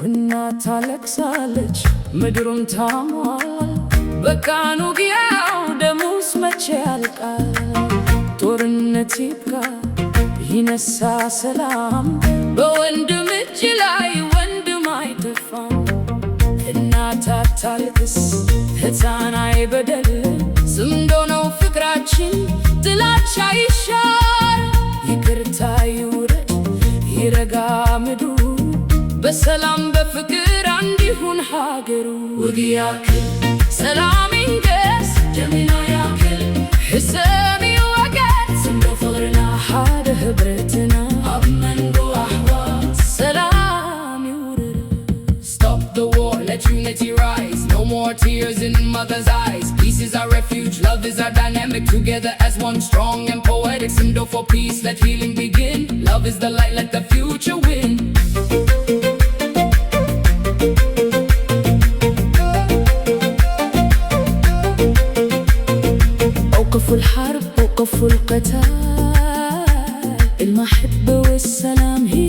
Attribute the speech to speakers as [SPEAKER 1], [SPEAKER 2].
[SPEAKER 1] እናት ታለቅሳለች ምድሩም ታሟል። በቃኑ ውጊያው ደሙስ መቼ ያልቃል? ጦርነት ይብቃ ይነሳ ሰላም፣ በወንድም እጅ ላይ ወንድም አይተፋም። እናት አታልቅስ ሕፃን አይበደል፣ ዝምዶ ነው ፍቅራችን ጥላቻ ይሻር። ይቅርታ ይውረድ ይረጋ ምድሩ፣ በሰላም በፍቅር አንድ ይሁን ሀገሩ። ውጊያ ያክል ሰላም ይንገስ ደምና ያክል ሕሰብ ይወገድ፣ ዝምዶ ፍቅርና ሓደ ሕብረትና ኣብ መንጎ ኣሕዋት ሰላም ይውረድ። Stop the war, let unity rise, no more tears in mother's eyes. Peace is our refuge, love is our dynamic, together as one strong and poetic. Symbol for peace, let healing begin. Love is the light, let the future win. وقفوا الحرب وقفوا القتال، المحبة والسلام هي